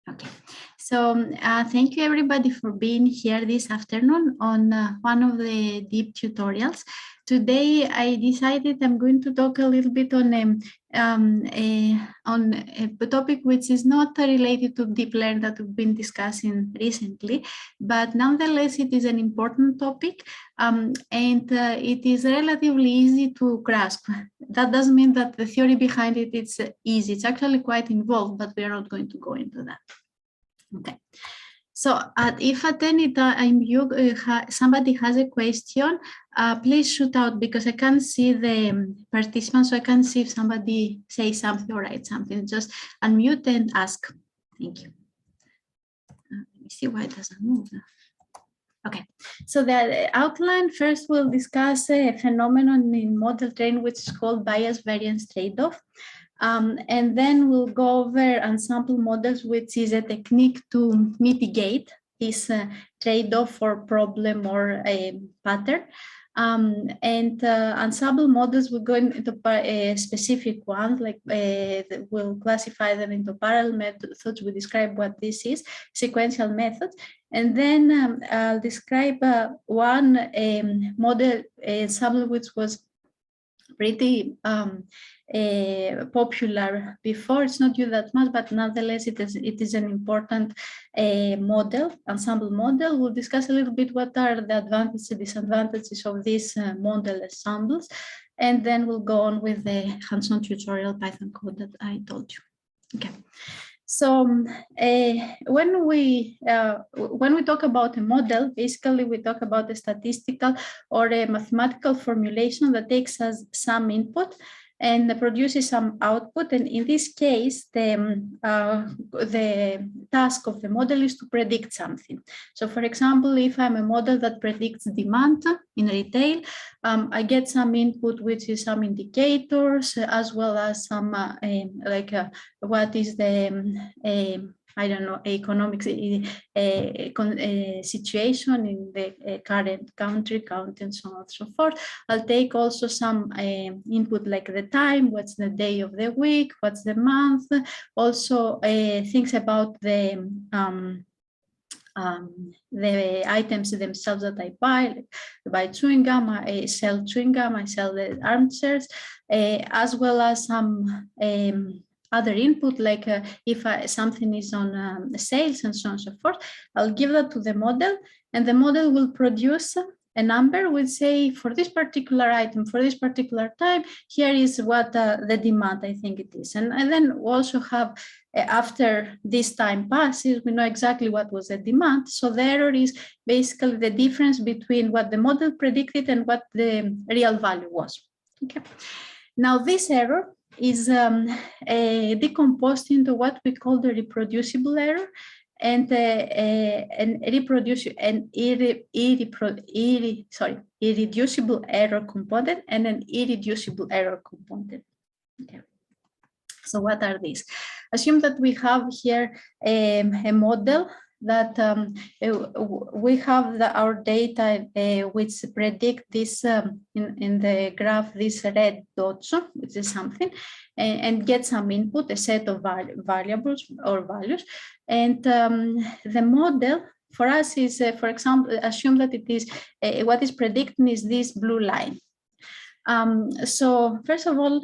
Okay, so thank you everybody for being here this afternoon on one of the diiP tutorials. Today I decided I'm going to talk a little bit on a topic which is not related to deep learning that we've been discussing recently, but nonetheless it is an important topic and it is relatively easy to grasp. That doesn't mean that the theory behind it is easy. It's actually quite involved, but we are not going to go into that. Okay, so if at any time somebody has a question, please shoot out because I can't see the participants, so I can't see if somebody says something or writes something. Just unmute and ask. Thank you. Let me see why it doesn't move. Okay, so the outline first we'll discuss a phenomenon in model training which is called bias variance trade-off. And then we'll go over ensemble models, which is a technique to mitigate this trade-off or problem or a pattern. Ensemble models will go into specific ones, like we'll classify them into parallel methods. We describe what this is, sequential methods. And then I'll describe one model ensemble which was pretty popular before. It's not used that much, but nonetheless it is an important model, ensemble model. We'll discuss a little bit what are the advantages and disadvantages of these model ensembles, and then we'll go on with the hands-on tutorial Python code that I told you. Okay. So when we talk about a model, basically we talk about a statistical or a mathematical formulation that takes us some input and produces some output. And in this case, the task of the model is to predict something. So for example, if I'm a model that predicts demand in retail, I get some input, which is some indicators, as well as some what is the I don't know, economic situation in the current country, and so on and so forth. I'll take also some input like the time, what's the day of the week, what's the month, also things about the items themselves that I buy, like I buy chewing gum, I sell chewing gum, I sell the armchairs, as well as some other input, like if something is on sales and so on and so forth. I'll give that to the model, and the model will produce a number. Will say for this particular item, for this particular time, here is what the demand I think it is. And then we also have, after this time passes, we know exactly what was the demand. So the error is basically the difference between what the model predicted and what the real value was. Okay. Now this error is decomposed into what we call the reproducible error and irreducible error component and an irreducible error component. Okay. So what are these? Assume that we have here a model that we have our data which predict this in the graph, this red dots, which is something, and get some input, a set of variables or values. And the model for us is, for example, assume that it is, what is predicting is this blue line. So first of all,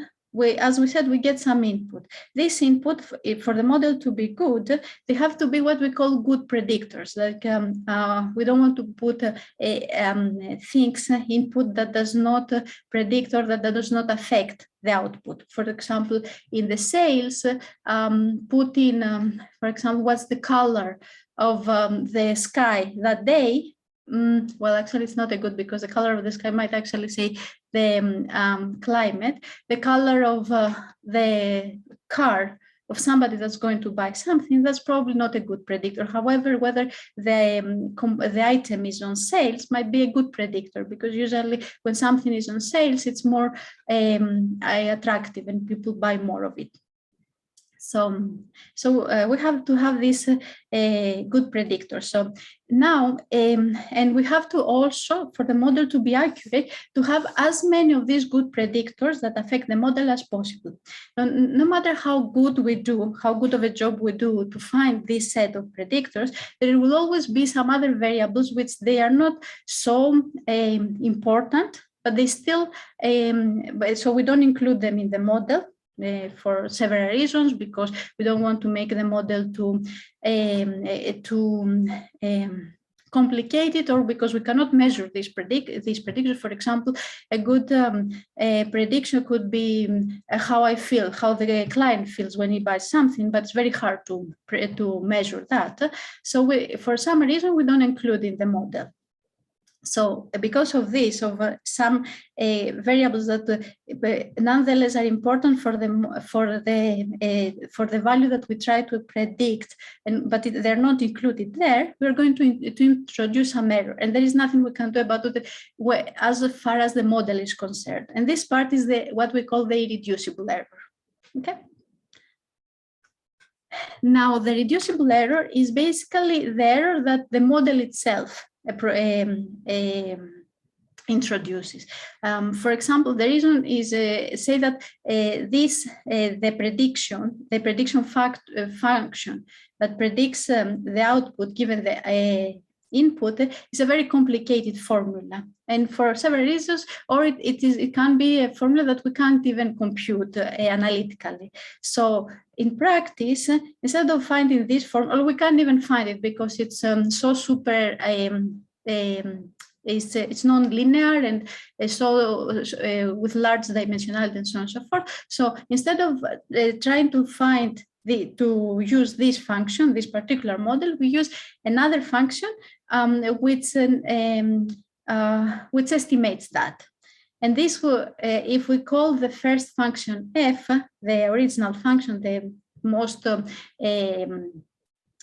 as we said, we get some input. This input, for the model to be good, they have to be what we call good predictors. Like we don't want to put things, input that does not predict or that does not affect the output. For example, in the sales, put in, for example, what's the color of the sky that day. Well, actually, it's not a good, because the color of the sky might actually say the climate. The color of the car of somebody that's going to buy something, that's probably not a good predictor. However, whether the item is on sales might be a good predictor, because usually when something is on sales, it's more attractive and people buy more of it. we have to have this good predictor. So now, and we have to also, for the model to be accurate, to have as many of these good predictors that affect the model as possible. No matter how good we do, how good of a job we do to find this set of predictors, there will always be some other variables which they are not so important, but they still, so we don't include them in the model. For several reasons, because we don't want to make the model too complicated, or because we cannot measure these predictions. For example, a good prediction could be how I feel, how the client feels when he buys something, but it's very hard to measure that. So for some reason, we don't include in the model. So because of this, of some variables that nonetheless are important for the value that we try to predict, but they're not included there, we're going to introduce some error, and there is nothing we can do about it as far as the model is concerned. And this part is what we call the irreducible error. Okay. Now, the reducible error is basically the error that the model itself introduces. For example, the reason is say that the prediction function that predicts the output given the input is a very complicated formula, and for several reasons, or it can be a formula that we can't even compute analytically. So in practice, instead of finding this formula, we can't even find it because it's so super it's non-linear and so with large dimensionality and so on and so forth. So instead of trying to find to use this function, this particular model, we use another function which estimates that. And this will, if we call the first function f, the original function, the most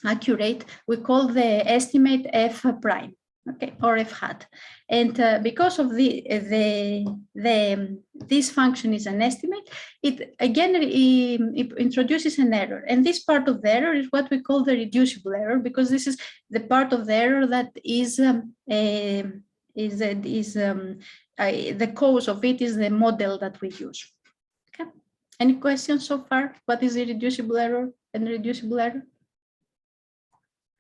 accurate, we call the estimate f prime. Okay, or f hat, and because of this function is an estimate, it again it introduces an error, and this part of the error is what we call the reducible error, because this is the part of the error that is the cause of it is the model that we use. Okay, any questions so far? What is irreducible error and reducible error?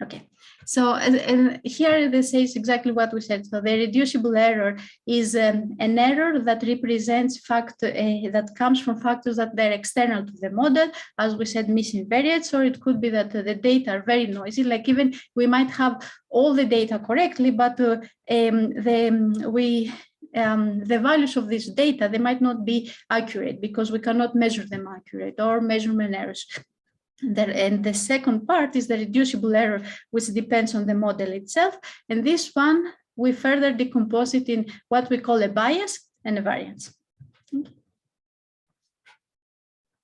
Okay, so and here this says exactly what we said. So the reducible error is an error that represents that comes from factors that they're external to the model, as we said, missing variates, or it could be that the data are very noisy. Like even we might have all the data correctly, but the values of this data, they might not be accurate because we cannot measure them accurate, or measurement errors. And the second part is the reducible error, which depends on the model itself. And this one, we further decompose it in what we call a bias and a variance.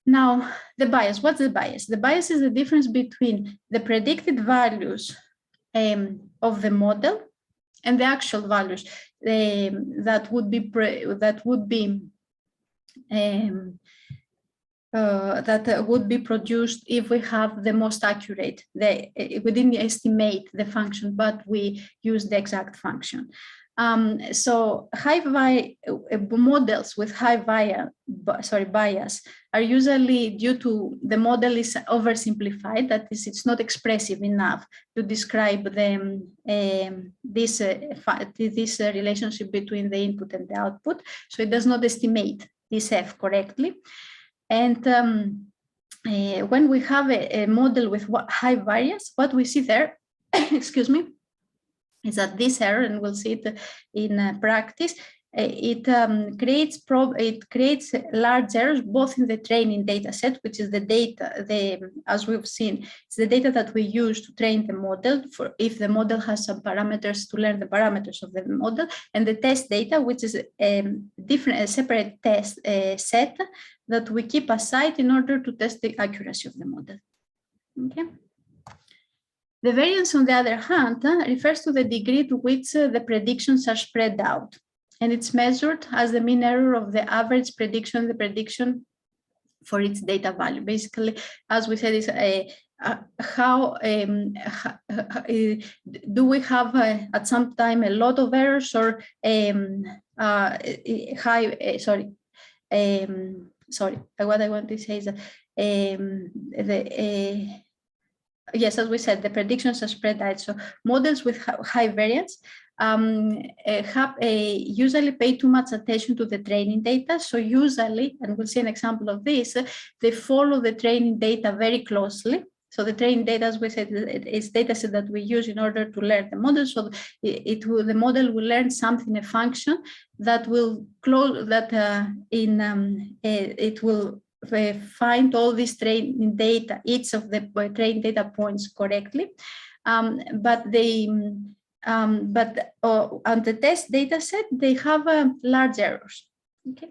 Now, the bias, what's the bias? The bias is the difference between the predicted values of the model and the actual values that would be produced if we have the most accurate. We didn't estimate the function, but we use the exact function. So models with high bias are usually due to the model is oversimplified. That is, it's not expressive enough to describe this relationship between the input and the output. So it does not estimate this f correctly. And when we have a model with high variance, what we see there, excuse me, is that this error, and we'll see it in practice, it creates large errors both in the training data set, which is the data, as we've seen, it's the data that we use to train the model, for if the model has some parameters to learn the parameters of the model, and the test data, which is a separate test set that we keep aside in order to test the accuracy of the model. Okay. The variance, on the other hand, refers to the degree to which the predictions are spread out, and it's measured as the mean error of the average prediction, the prediction for its data value. Basically, as we said, is do we have at some time a lot of errors or what I want to say is that yes, as we said, the predictions are spread out. So models with high variance usually pay too much attention to the training data. So usually, and we'll see an example of this, they follow the training data very closely. So the training data, as we said, is data set that we use in order to learn the model. So the model will learn something, a function that will close it will find all this training data, each of the training data points correctly, but on the test data set they have large errors. Okay.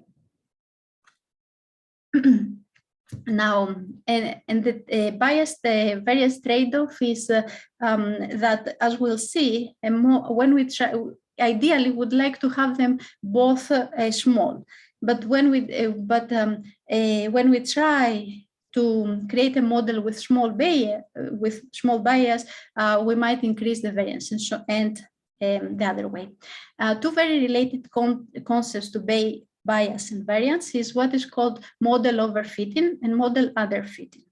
Now, and the biased variance trade-off is that, as we'll see, when we try, ideally would like to have them both small. But when we try to create a model with small bias, we might increase the variance, and the other way. Two very related concepts to bias and variance is what is called model overfitting and model underfitting.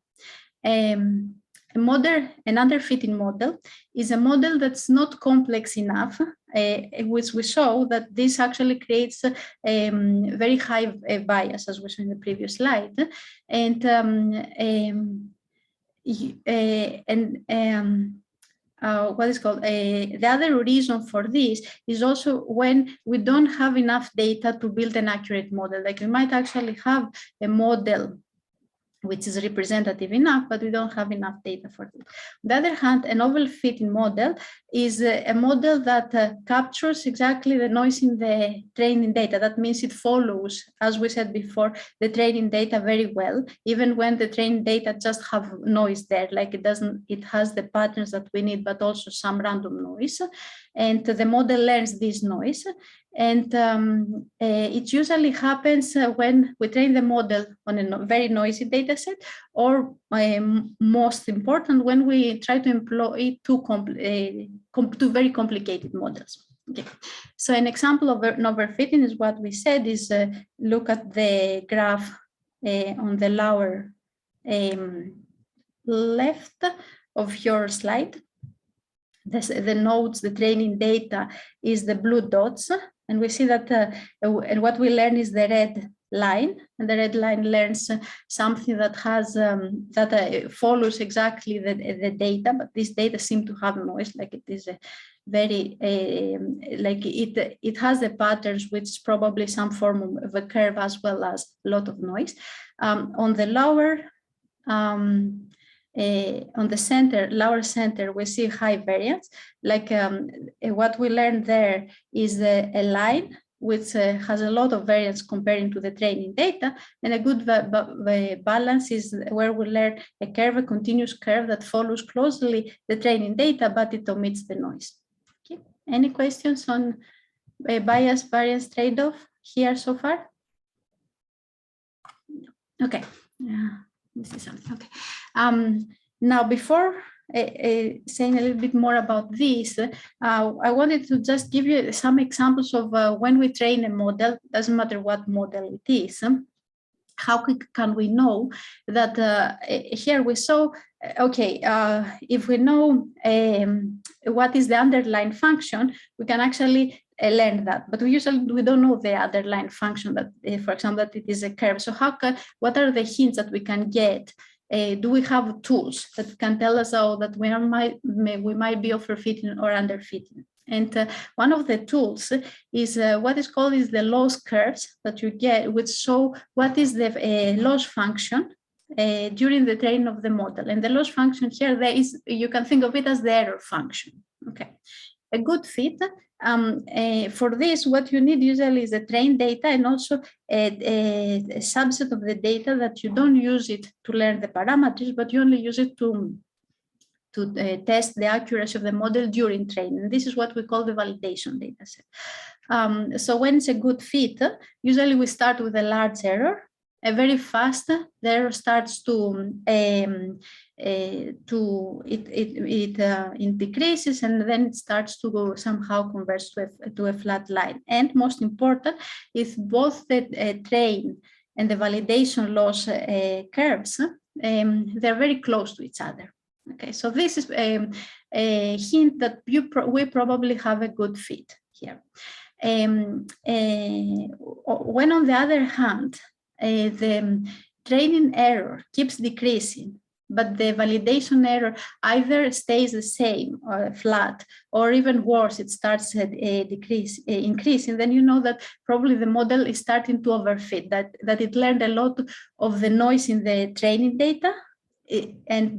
An underfitting model is a model that's not complex enough, which we saw that this actually creates very high bias, as we saw in the previous slide. And what is called the other reason for this is also when we don't have enough data to build an accurate model. Like we might actually have a model which is representative enough, but we don't have enough data for it. On the other hand, an overfitting model is a model that captures exactly the noise in the training data. That means it follows, as we said before, the training data very well, even when the training data just have noise there, like it has the patterns that we need, but also some random noise. And the model learns this noise. And it usually happens when we train the model on a very noisy data set, or most important, when we try to employ two very complicated models. Okay. So an example of an overfitting is what we said is look at the graph on the lower left of your slide. The nodes, the training data is the blue dots, and we see that and what we learn is the red line, and the red line learns something that has follows exactly the data, but this data seem to have noise, like it is a very like it has the patterns, which is probably some form of a curve as well as a lot of noise. On the lower on the lower center, we see high variance. Like what we learned there is a line which has a lot of variance comparing to the training data, and a good balance is where we learn a curve, a continuous curve that follows closely the training data, but it omits the noise. Okay. Any questions on bias variance trade-off here so far? Okay. This is something. Okay. Now, before saying a little bit more about this, I wanted to just give you some examples of when we train a model, doesn't matter what model it is. How can we know that here we saw, okay, if we know what is the underlying function, we can actually learn that, but we don't know the underlying function that, for example, that it is a curve. So what are the hints that we can get? Do we have tools that can tell us that we might be overfitting or underfitting? And one of the tools is what is called the loss curves that you get, which show what is the loss function during the training of the model. And the loss function here, you can think of it as the error function. Okay, a good fit. For this, what you need usually is the trained data, and also a subset of the data that you don't use it to learn the parameters, but you only use it to test the accuracy of the model during training. This is what we call the validation data set. So when it's a good fit, usually we start with a large error, very fast, the error starts to it decreases, and then it starts to go somehow converge to a flat line. And most important, if both the train and the validation loss curves, they're very close to each other. Okay, so this is a hint that we probably have a good fit here. When on the other hand, the training error keeps decreasing, but the validation error either stays the same or flat, or even worse, it starts increasing, then you know that probably the model is starting to overfit, that it learned a lot of the noise in the training data,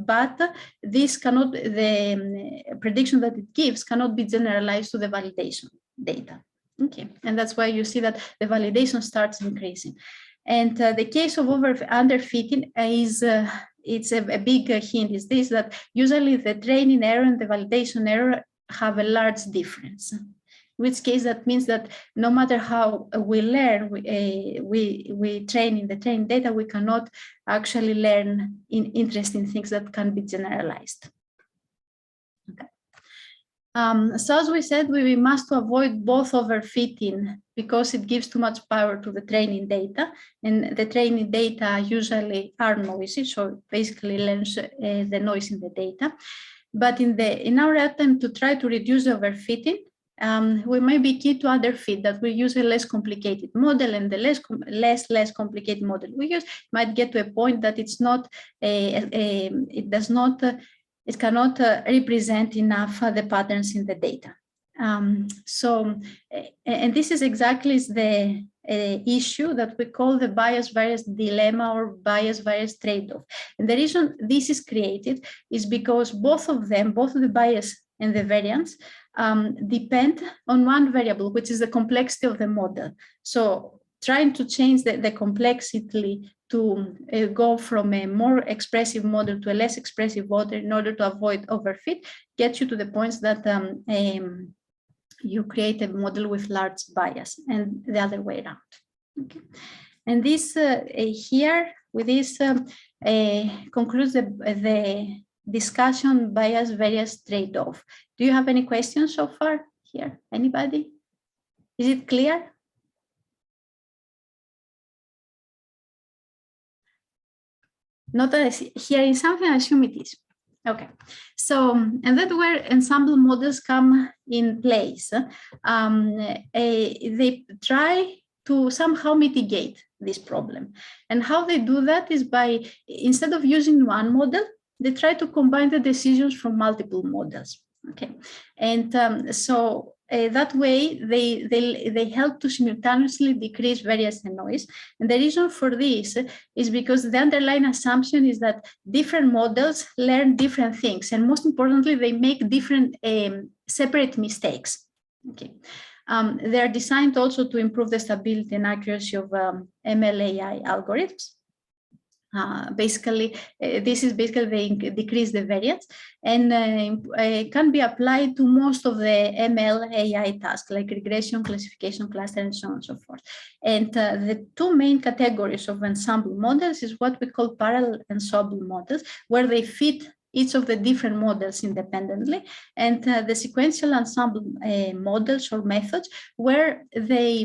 but this cannot, the prediction that it gives cannot be generalized to the validation data. Okay, and that's why you see that the validation starts increasing. And the case of underfitting is, it's a big hint is this, that usually the training error and the validation error have a large difference. In which case that means that no matter how we learn, we train in the training data, we cannot actually learn interesting things that can be generalized. Okay. So as we said, we must avoid both overfitting because it gives too much power to the training data, and the training data usually are noisy, so it basically learns the noise in the data. But in our attempt to try to reduce the overfitting, we may be key to underfit, that we use a less complicated model, and the less complicated model we use might get to a point that it's not it cannot represent enough the patterns in the data. And this is exactly the issue that we call the bias-variance dilemma or bias-variance trade-off. And the reason this is created is because both of them, both the bias and the variance, depend on one variable, which is the complexity of the model. So trying to change the complexity to go from a more expressive model to a less expressive model in order to avoid overfit gets you to the points that you create a model with large bias, and the other way around. Okay. And this here, with this, concludes the discussion bias-variance trade-off. Do you have any questions so far here? Anybody? Is it clear? Not here in something, I assume it is. Okay, so, and that's where ensemble models come in place. They try to somehow mitigate this problem. And how they do that is by, instead of using one model, they try to combine the decisions from multiple models. Okay, and so that way they help to simultaneously decrease variance and noise. And the reason for this is because the underlying assumption is that different models learn different things, and most importantly, they make different separate mistakes. Okay. They are designed also to improve the stability and accuracy of ML/AI algorithms. This is basically they decrease the variance, and can be applied to most of the ML/AI tasks like regression, classification, clustering, and so on and so forth. And the two main categories of ensemble models is what we call parallel ensemble models, where they fit each of the different models independently, and the sequential ensemble models or methods, where they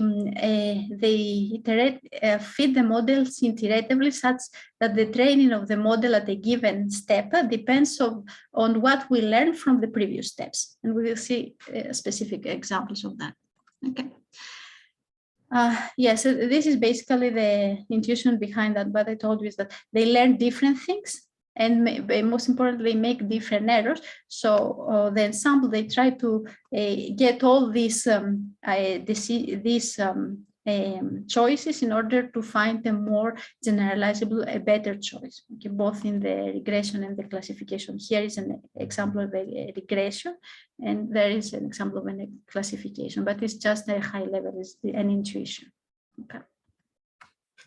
fit the models iteratively, such that the training of the model at a given step depends on what we learn from the previous steps. And we will see specific examples of that. Okay. Yes, so this is basically the intuition behind that. What I told you is that they learn different things, and most importantly, they make different errors. So the ensemble, they try to get all these choices in order to find a more generalizable, a better choice, okay, both in the regression and the classification. Here is an example of a regression, and there is an example of a classification, but it's just a high level, it's an intuition. Okay.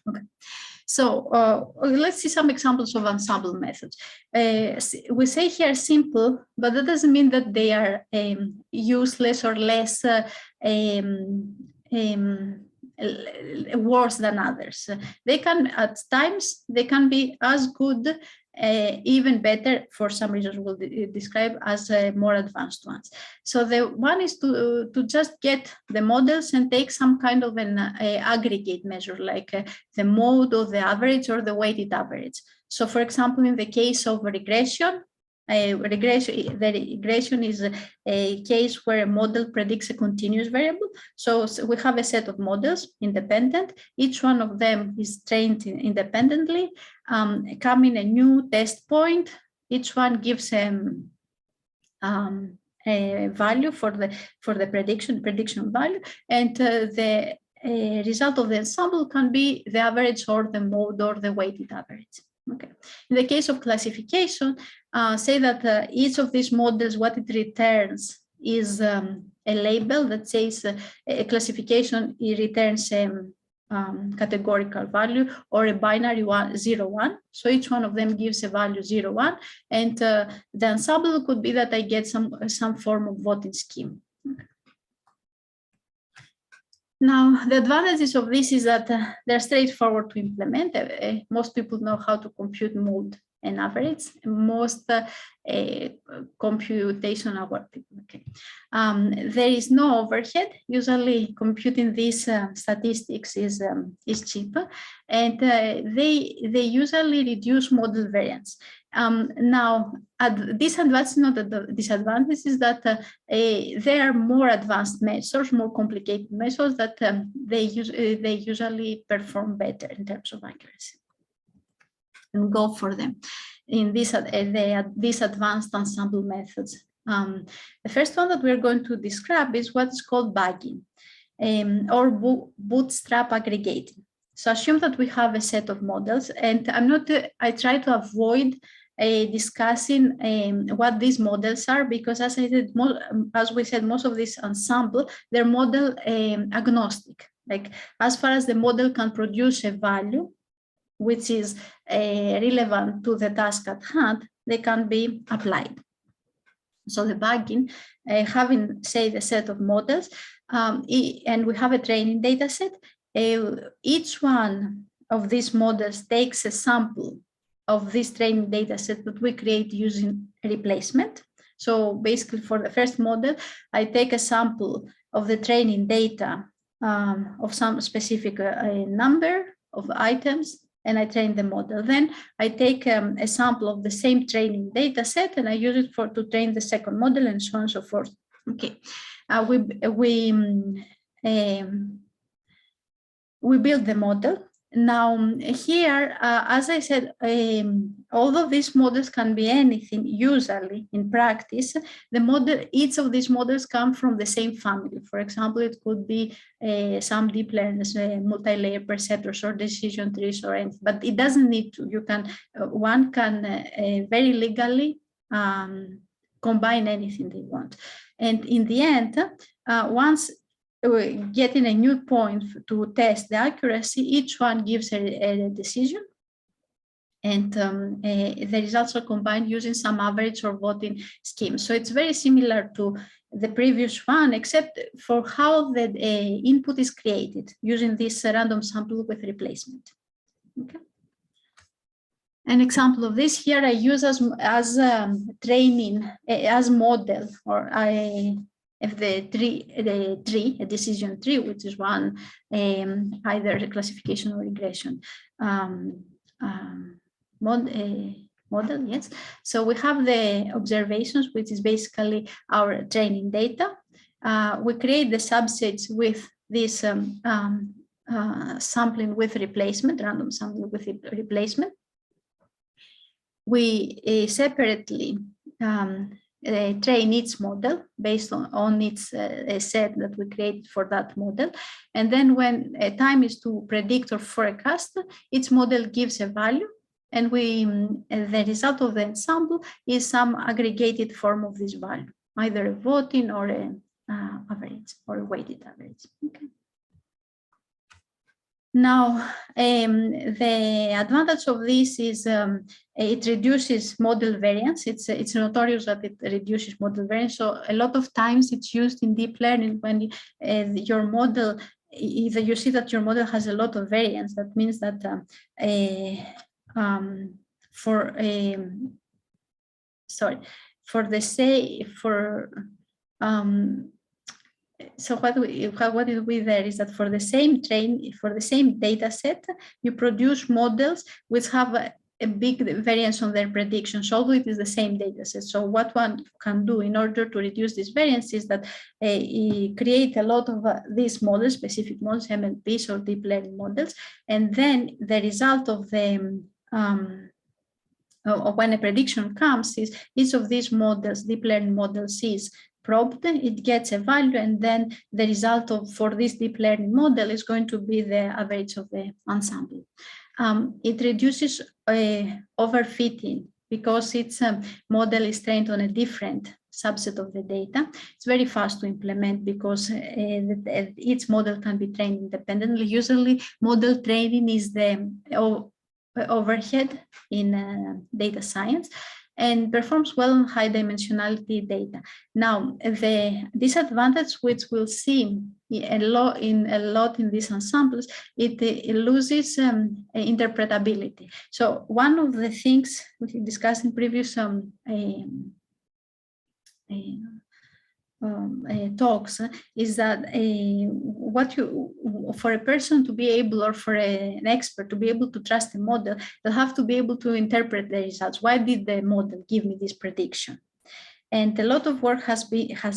Okay. So let's see some examples of ensemble methods. We say here simple, but that doesn't mean that they are useless or less worse than others. They can, at times, they can be as good, even better for some reasons we'll describe as more advanced ones. So the one is to just get the models and take some kind of an aggregate measure, like the mode or the average or the weighted average. So for example, in the case of regression, the regression is a case where a model predicts a continuous variable. So we have a set of models, independent. Each one of them is trained independently. Coming a new test point, each one gives a value for the prediction value, and the result of the ensemble can be the average or the mode or the weighted average. Okay. In the case of classification, say that each of these models, what it returns is a label that says a classification, it returns a categorical value or a binary 0, 1. So each one of them gives a value 0, 1. And the ensemble could be that I get some form of voting scheme. Okay. Now, the advantages of this is that they're straightforward to implement. Most people know how to compute mode and average. Most computational work. Okay. There is no overhead. Usually, computing these statistics is cheaper, and they usually reduce model variance. Now, disadvantage, not the disadvantage, is that there are more advanced measures, more complicated measures that they usually perform better in terms of accuracy. And go for them in these advanced ensemble methods. The first one that we're going to describe is what's called bagging or bootstrap aggregating. So assume that we have a set of models, and I try to avoid discussing what these models are, because as we said, most of this ensemble, they're model agnostic. Like as far as the model can produce a value which is relevant to the task at hand, they can be applied. So the bagging, having, say, the set of models, and we have a training data set, each one of these models takes a sample of this training data set that we create using replacement. So basically for the first model, I take a sample of the training data of some specific number of items, and I train the model. Then I take a sample of the same training data set and I use it to train the second model, and so on and so forth. Okay, we build the model. Now here, as I said, although these models can be anything, usually in practice, each of these models come from the same family. For example, it could be some deep learners, multi-layer perceptors or decision trees or anything, but it doesn't need to. One can very legally combine anything they want. And in the end, once getting a new point to test the accuracy, each one gives a decision, and the results are combined using some average or voting scheme. So it's very similar to the previous one, except for how the input is created using this random sample with replacement. Okay. An example of this here I use as training, as model, or if the tree, a decision tree, which is one either a classification or regression model, yes. So we have the observations, which is basically our training data. We create the subsets with this sampling with replacement, random sampling with replacement. We separately train each model based on its set that we created for that model. And then when time is to predict or forecast, each model gives a value, and the result of the ensemble is some aggregated form of this value, either a voting or an average or a weighted average. Okay. Now, the advantage of this is it reduces model variance. It's notorious that it reduces model variance. So a lot of times it's used in deep learning when your model if you see that your model has a lot of variance, that means that so what did we there is that for the same data set, you produce models which have a big variance on their predictions, although it is the same data set. So what one can do in order to reduce this variance is that create a lot of these models, specific models, MLPs or deep learning models, and then the result of the when a prediction comes is each of these models, deep learning models, is probed, it gets a value, and then the result for this deep learning model is going to be the average of the ensemble. It reduces overfitting because its model is trained on a different subset of the data. It's very fast to implement because each model can be trained independently. Usually, model training is the overhead in data science, and performs well on high dimensionality data. Now, the disadvantage, which we'll see a lot in these ensembles, it loses interpretability. So one of the things we discussed in previous talks is that for a person to be able, or for an expert to be able to trust a model, they'll have to be able to interpret the results. Why did the model give me this prediction? And a lot of work has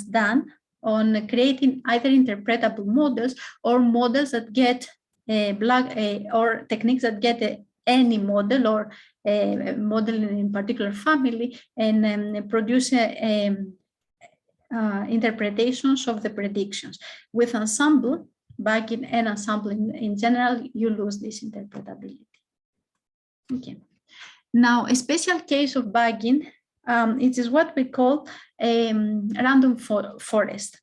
done on creating either interpretable models or models that get or techniques that get any model or a model in particular family and produce interpretations of the predictions. With Ensemble, Vagena and Ensemble in general, you lose this interpretability. Okay. Now, a special case of Vagena, it is what we call a random forest.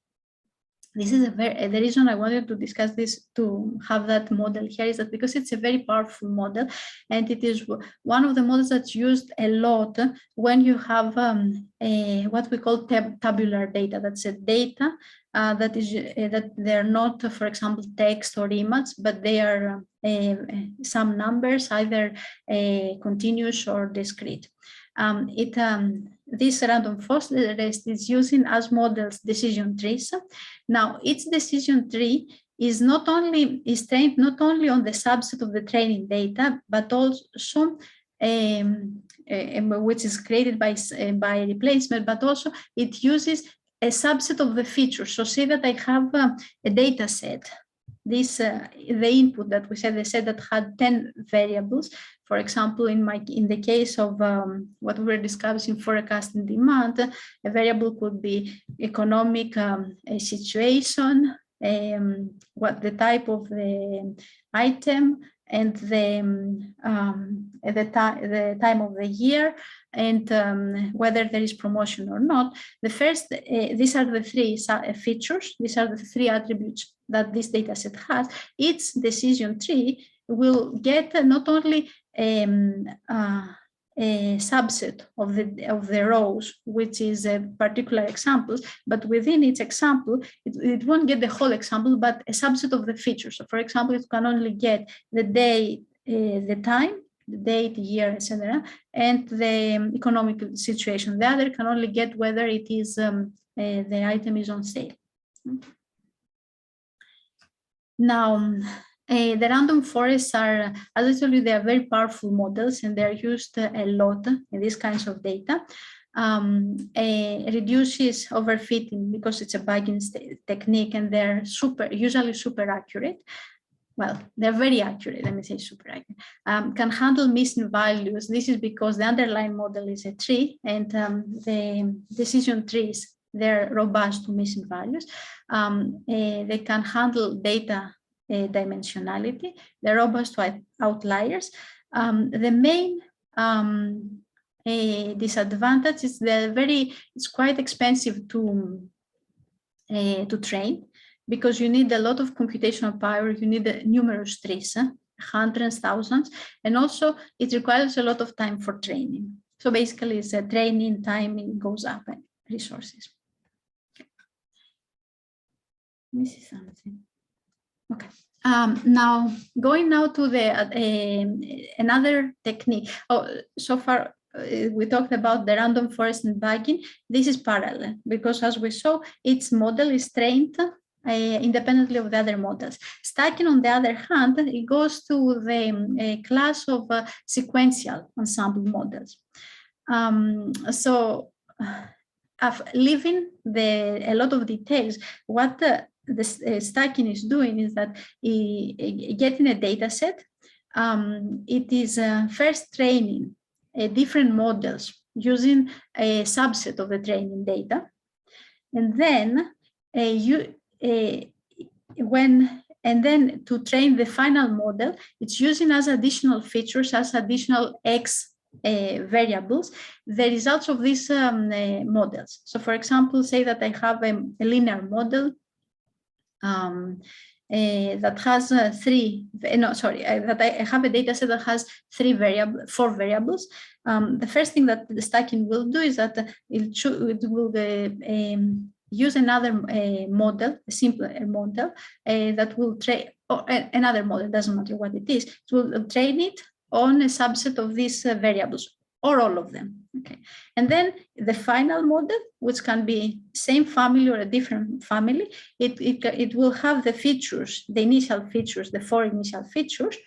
This is the reason I wanted to discuss this, to have that model here, is that because it's a very powerful model, and it is one of the models that's used a lot when you have what we call tabular data. That's a data that they're not, for example, text or image, but they are some numbers, either continuous or discrete. This random forest is using as models decision trees. Now, its decision tree is trained not only on the subset of the training data, but also which is created by replacement, but also it uses a subset of the features. So say that I have a data set. The input that we said, they said that had 10 variables. For example, in the case of what we were discussing, forecasting demand, a variable could be economic situation, what the type of the item, and the time of the year, and whether there is promotion or not. The first, these are the three features. These are the three attributes that this data set has. Its decision tree will get not only a subset of the rows, which is a particular example, but within each example, it won't get the whole example, but a subset of the features. So, for example, it can only get the day, the time, the date, year, etc., and the economic situation. The other can only get whether it is the item is on sale. Now, the random forests are, as I told you, they are very powerful models, and they are used a lot in these kinds of data. Reduces overfitting because it's a Vagena technique, and they're usually super accurate. Well, they're very accurate, let me say super accurate. Can handle missing values. This is because the underlying model is a tree, and the decision trees, they're robust to missing values. They can handle data dimensionality. They're robust to outliers. The main disadvantage is it's quite expensive to train, because you need a lot of computational power. You need numerous trees, hundreds, thousands, and also it requires a lot of time for training. So basically, it's a training timing goes up and resources. Let me see something. Okay. Now going now to the another technique. Oh, so far we talked about the random forest and Vagena. This is parallel because, as we saw, its model is trained independently of the other models. Stacking, on the other hand, it goes to the class of sequential ensemble models. Leaving a lot of details, what the stacking is doing is that getting a data set, it is first training different models using a subset of the training data. And then then to train the final model, it's using as additional features, as additional X variables, the results of these models. So for example, say that I have a linear model that has that I have a data set that has four variables. The first thing that the stacking will do is that it will use another model, a simpler model, that will train, or another model, doesn't matter what it is, it will train it on a subset of these variables, or all of them. Okay, and then the final model, which can be same family or a different family, it will have the features, the initial features, the four initial features,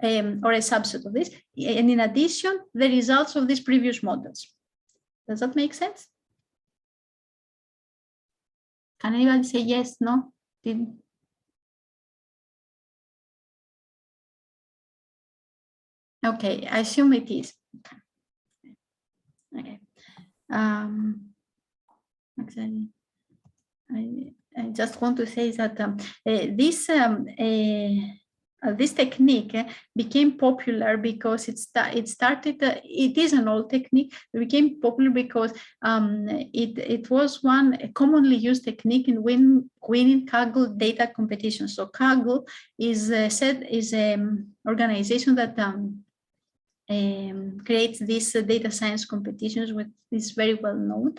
or a subset of this, and in addition, the results of these previous models. Does that make sense? Can anybody say yes, no? Okay, I assume it is. Okay. Actually, I just want to say that this technique became popular because it is an old technique. It became popular because it was a commonly used technique in winning Kaggle data competitions. So Kaggle is an organization that creates these data science competitions, which is very well known.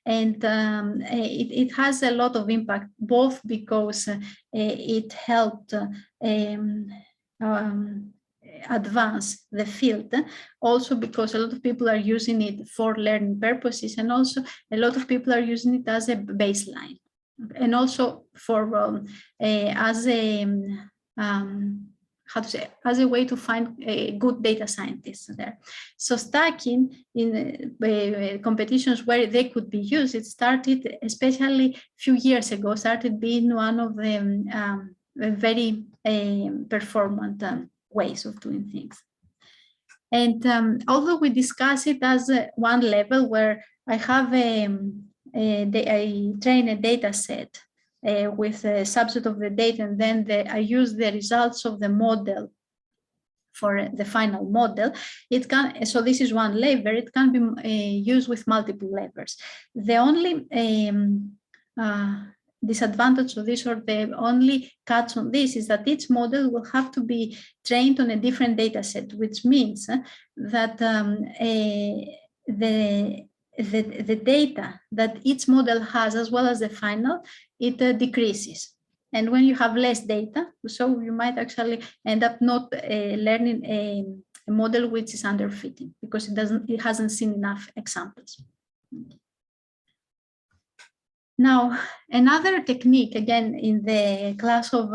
And it has a lot of impact, both because it helped advance the field, also because a lot of people are using it for learning purposes, and also a lot of people are using it as a baseline, and also for as a as a way to find good data scientists there. So stacking in competitions where they could be used, it started, especially a few years ago, started being one of the very performant ways of doing things. And although we discuss it as one level where I have I train a data set with a subset of the data, and then I use the results of the model for the final model. It can, so this is one lever. It can be used with multiple levers. The only disadvantage of this, or the only catch on this, is that each model will have to be trained on a different data set, which means that the data that each model has, as well as the final, it decreases. And when you have less data, so you might actually end up not learning a model which is underfitting, because it hasn't seen enough examples. Now, another technique, again, in the class of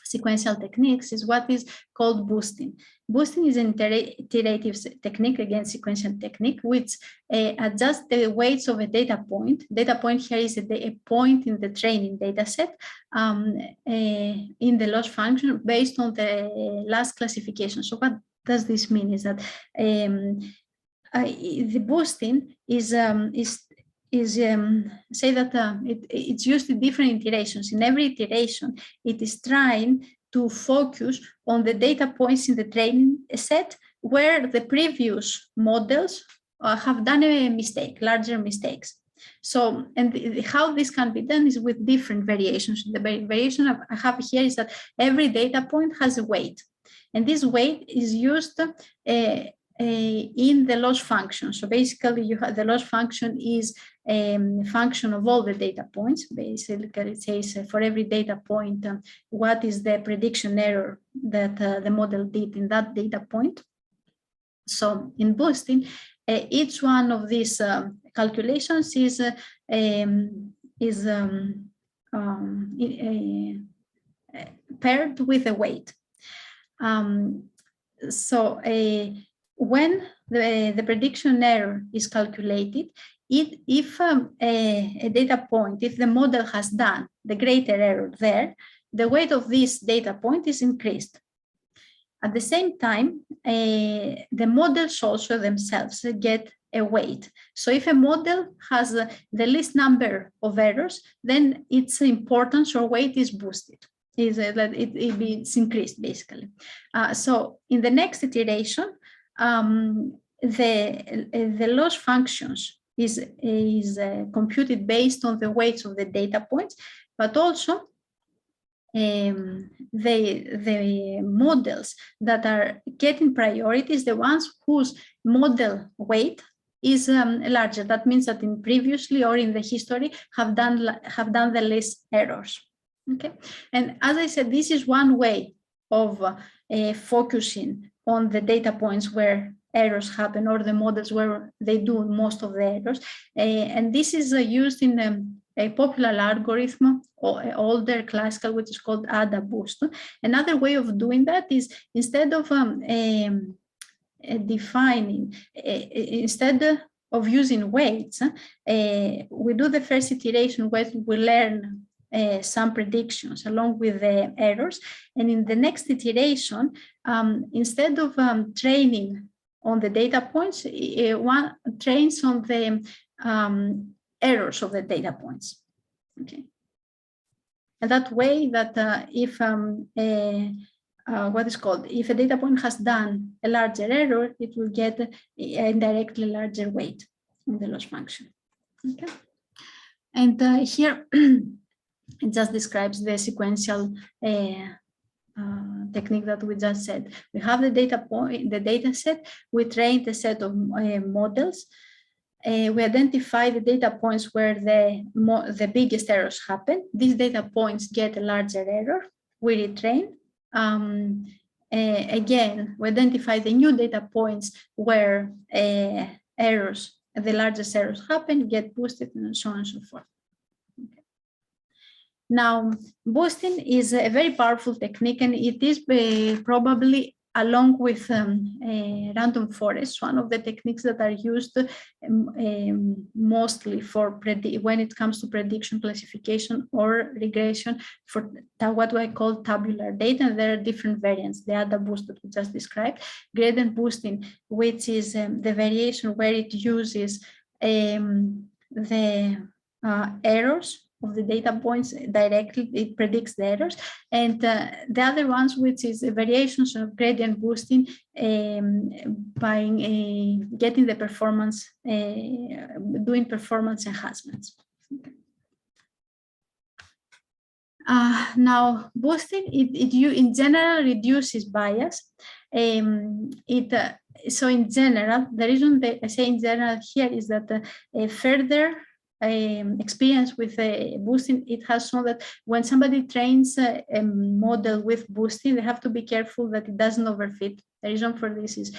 sequential techniques, is what is called boosting. Boosting is an iterative technique, again, sequential technique, which adjusts the weights of a data point. Data point here is a point in the training data set in the loss function based on the last classification. So what does this mean? Is that the boosting is say that it's used in different iterations. In every iteration, it is trying to focus on the data points in the training set where the previous models have done a mistake, larger mistakes. So, and how this can be done is with different variations. The variation I have here is that every data point has a weight, and this weight is used in the loss function. So basically, the loss function is function of all the data points. Basically, it says for every data point, what is the prediction error that the model did in that data point. So in boosting, each one of these calculations is paired with a weight. So when the prediction error is calculated, if a data point, if the model has done the greater error there, the weight of this data point is increased. At the same time, the models also themselves get a weight. So if a model has the least number of errors, then its importance or weight is boosted. It's increased basically. So in the next iteration, the loss functions is computed based on the weights of the data points, but also the models that are getting priority is the ones whose model weight is larger. That means that in previously or in the history have done the least errors. Okay, and as I said, this is one way of focusing on the data points where errors happen, or the models where they do most of the errors, and this is used in a popular algorithm, or older classical, which is called ADA-boost. Another way of doing that is instead of instead of using weights, we do the first iteration where we learn some predictions along with the errors, and in the next iteration, instead of training on the data points, one trains on the errors of the data points. Okay, and that way that if if a data point has done a larger error, it will get a indirectly larger weight in the loss function. Okay, and here it just describes the sequential technique that we just said. We have the data set, we train the set of models, we identify the data points where the biggest errors happen. These data points get a larger error, we retrain. Again, we identify the new data points where the largest errors happen, get boosted, and so on and so forth. Now, boosting is a very powerful technique, and it is probably, along with random forests, one of the techniques that are used mostly for when it comes to prediction, classification, or regression for what I call tabular data. And there are different variants. The other boost that we just described, gradient boosting, which is the variation where it uses the errors of the data points directly, it predicts the errors, and the other ones, which is variations of gradient boosting by getting the performance, doing performance enhancements. Now, boosting, it in general reduces bias. So in general, the reason that I say in general here is that further experience with boosting, it has shown that when somebody trains a model with boosting, they have to be careful that it doesn't overfit. The reason for this is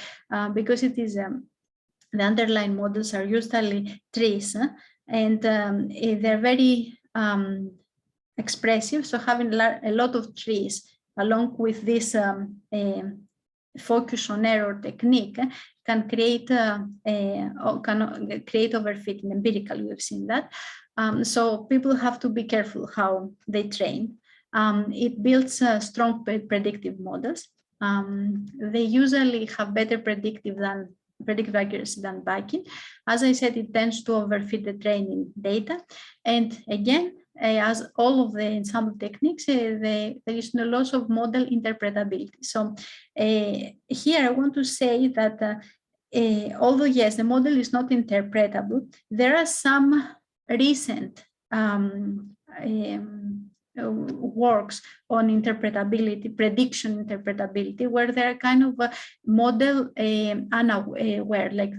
because it is the underlying models are usually trees, and they're very expressive. So having a lot of trees along with this focus on error technique can create overfitting. Empirically, we've seen that. So people have to be careful how they train. It builds strong predictive models. They usually have better predictive accuracy than backing. As I said, it tends to overfit the training data. And again, as all of the ensemble techniques, there is no loss of model interpretability. So here I want to say that although yes, the model is not interpretable, there are some recent works on interpretability, prediction interpretability, where they're kind of a model unaware, like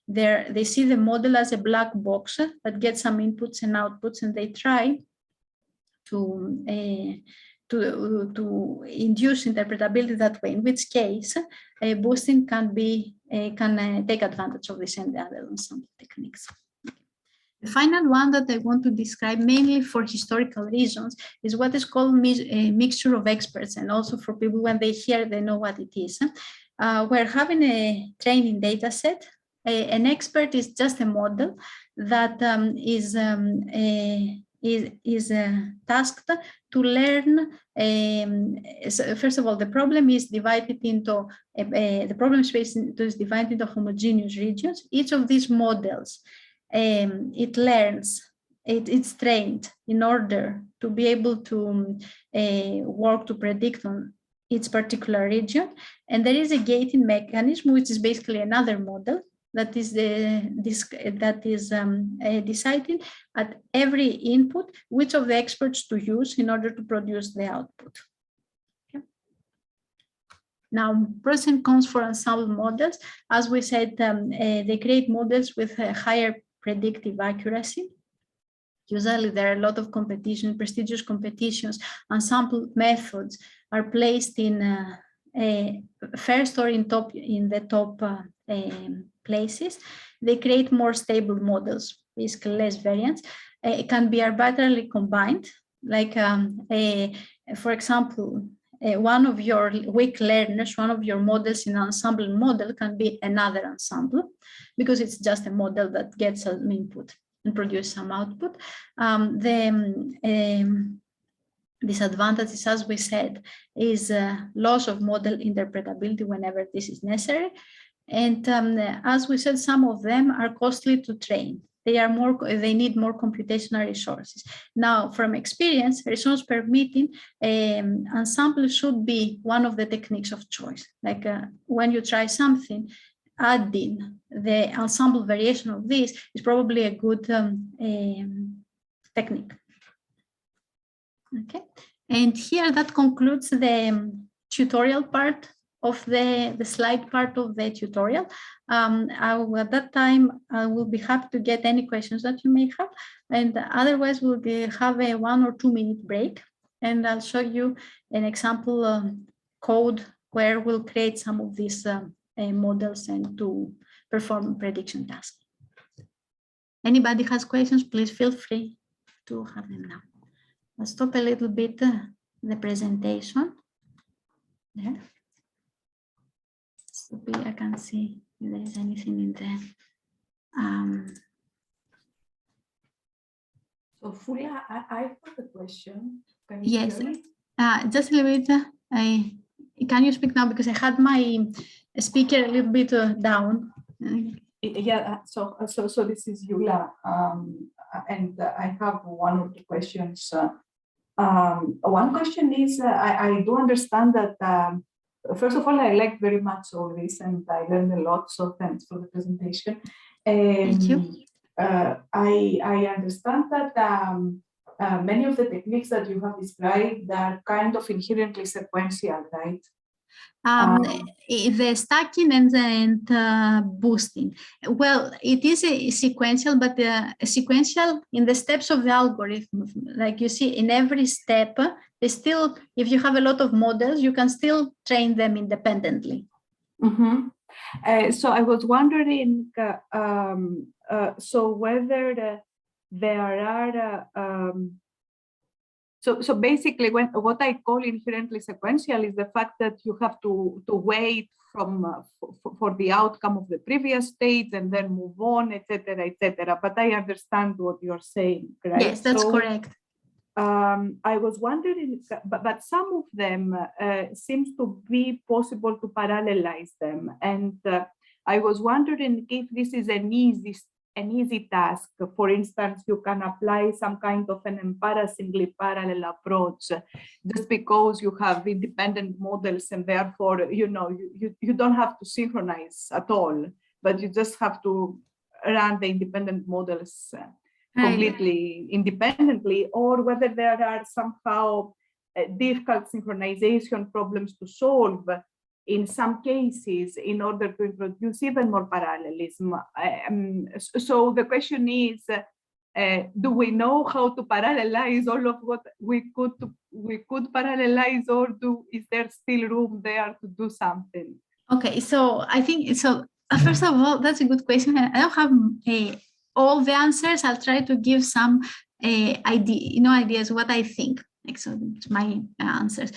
they see the model as a black box that gets some inputs and outputs, and they try to induce interpretability that way, in which case boosting can take advantage of this and the other ensemble techniques. The final one that I want to describe, mainly for historical reasons, is what is called a mixture of experts, and also for people when they hear, they know what it is. We're having a training data set. An expert is just a model that is tasked to learn. So first of all, the problem is divided into the problem space is divided into homogeneous regions. Each of these models, it learns, it's trained in order to be able to work to predict on its particular region. And there is a gating mechanism, which is basically another model that is deciding at every input which of the experts to use in order to produce the output. Okay. Now, pros and cons for ensemble models. As we said, they create models with a higher predictive accuracy. Usually there are a lot of competition, prestigious competitions. Ensemble methods are placed in first or in the top places. They create more stable models, basically less variance. It can be arbitrarily combined, like for example, one of your weak learners, one of your models in an ensemble model can be another ensemble, because it's just a model that gets an input and produces some output. Disadvantages, as we said, is loss of model interpretability whenever this is necessary. And as we said, some of them are costly to train. They need more computational resources. Now, from experience, resource permitting, ensemble should be one of the techniques of choice. Like when you try something, adding the ensemble variation of this is probably a good technique. Okay, and here that concludes the tutorial part of the slide part of the tutorial. At that time, I will be happy to get any questions that you may have, and otherwise we'll have a 1 or 2 minute break, and I'll show you an example code where we'll create some of these models and to perform prediction tasks. Anybody has questions, please feel free to have them now. I'll stop a little bit the presentation there. So I can see if there is anything in there. So Foula, I have a question. Can you yes, hear me? Just a little bit. Can you speak now, because I had my speaker a little bit down. Yeah. So this is Foula, and I have 1 or 2 questions. One question is, I do understand that, first of all, I liked very much all this and I learned a lot, so thanks for the presentation. Thank you. I understand that many of the techniques that you have described are kind of inherently sequential, right? The stacking and boosting. Well, it is a sequential, but sequential in the steps of the algorithm. Like you see, in every step, they still, if you have a lot of models, you can still train them independently. Mm-hmm. So I was wondering, so whether there are So basically, what I call inherently sequential is the fact that you have to wait for the outcome of the previous stage and then move on, etc., etc. But I understand what you're saying, right? Yes, that's correct. I was wondering, but some of them seems to be possible to parallelize them, and I was wondering if this is an easy task. For instance, you can apply some kind of an embarrassingly parallel approach just because you have independent models, and therefore, you don't have to synchronize at all, but you just have to run the independent models completely independently, or whether there are somehow difficult synchronization problems to solve in some cases in order to introduce even more parallelism. So the question is, do we know how to parallelize all of what we could parallelize, or is there still room there to do something? Okay, so I think so. First of all, that's a good question. I don't have all the answers. I'll try to give some ideas what I think. So it's my answers.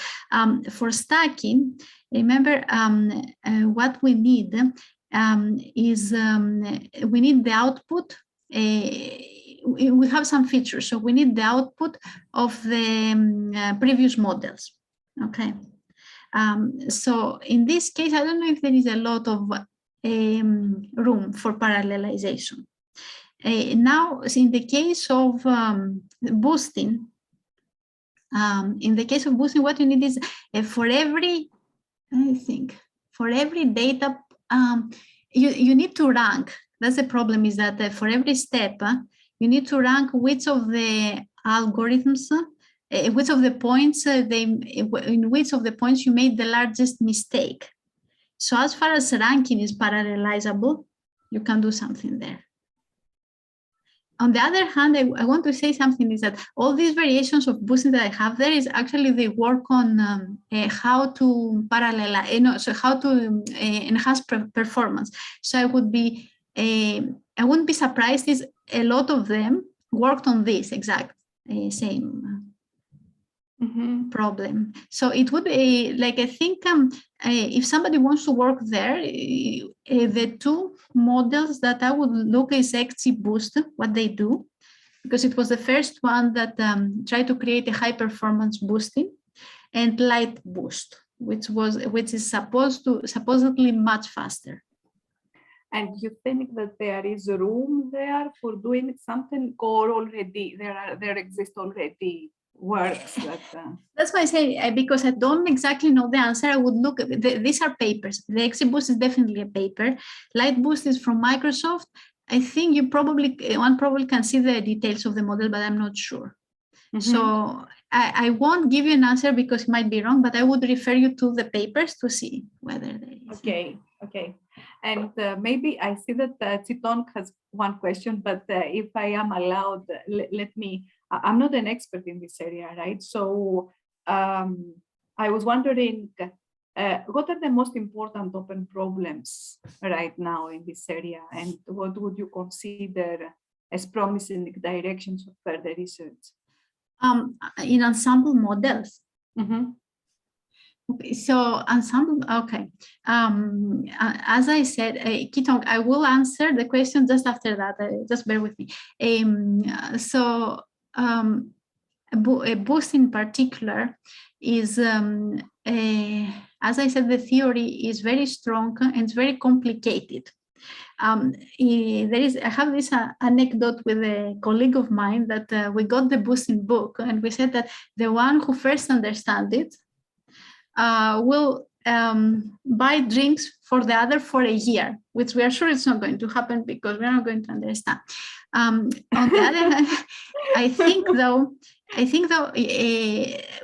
For stacking, remember what we need is we need the output. We have some features, so we need the output of the previous models. Okay. So in this case, I don't know if there is a lot of room for parallelization. Now, in the case of boosting, what you need is for every data, you need to rank. That's the problem, is that for every step, you need to rank which of the algorithms, which of the points in which of the points you made the largest mistake. So as far as ranking is parallelizable, you can do something there. On the other hand, I want to say something is that all these variations of boosting that I have there is actually they work on how to parallelize, so how to enhance performance. So I wouldn't be surprised if a lot of them worked on this exact same problem. So it would be like, I think if somebody wants to work there, the two models that I would look is XGBoost, what they do, because it was the first one that tried to create a high performance boosting, and LightBoost, which is supposedly much faster. And you think that there is room there for doing something, or already there exist already works that That's why I say, because I don't exactly know the answer, I would look at these are papers. The XGBoost is definitely a paper. LightBoost is from Microsoft. I think one probably can see the details of the model, but I'm not sure. So I won't give you an answer because it might be wrong, but I would refer you to the papers to see whether there is. Okay. And maybe I see that Tsiton has one question, but if I am allowed, let me, I'm not an expert in this area, right? So I was wondering, what are the most important open problems right now in this area? And what would you consider as promising directions of further research? In ensemble models. Okay, so ensemble, okay. As I said, Kitong, I will answer the question just after that. Just bear with me. A boost in particular is, as I said, the theory is very strong and it's very complicated. I have this anecdote with a colleague of mine that we got the boosting book and we said that the one who first understands it will buy drinks for the other for a year, which we are sure it's not going to happen because we're not going to understand. On the other hand, I think though,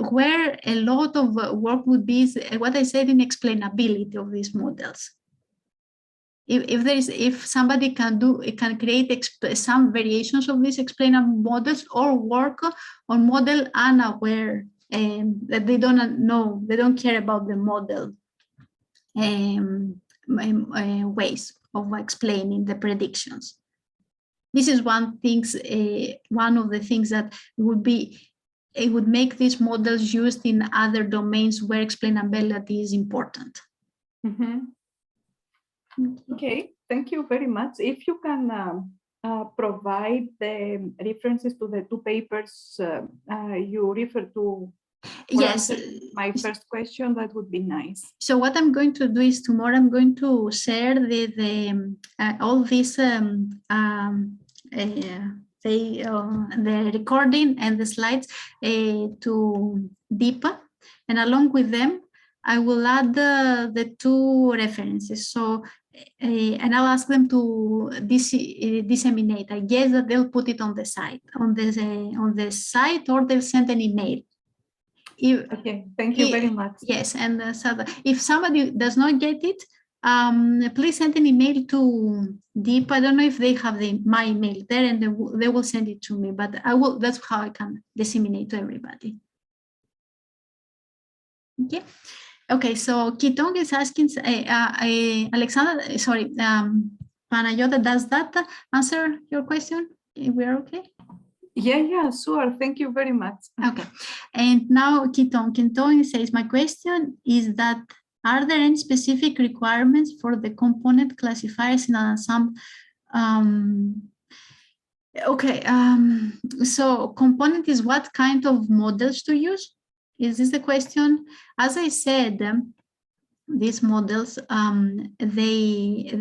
where a lot of work would be is what I said in explainability of these models. If somebody can create some variations of these explainable models or work on model unaware, that they don't know, they don't care about the model ways of explaining the predictions. This is one of the things that it would make these models used in other domains where explainability is important. Okay, thank you very much. If you can provide the references to the two papers you refer to. Yes. My first question, that would be nice. So what I'm going to do is tomorrow I'm going to share all this the recording and the slides to diiP, and along with them I will add the two references. So and I'll ask them to disseminate. I guess that they'll put it on the site, on the site, or they'll send an email. Okay, thank you very much. Yes, and so if somebody does not get it, please send an email to diiP. I don't know if they have my email there, and they will send it to me. But I will. That's how I can disseminate to everybody. Okay. Okay. So Kitong is asking, Alexander. Sorry, Panayota. Does that answer your question? We're okay. Yeah, sure. Thank you very much. Okay. And now Kitong says, my question is that, are there any specific requirements for the component classifiers in an ensemble? Okay, so component is what kind of models to use? Is this the question? As I said, these models, they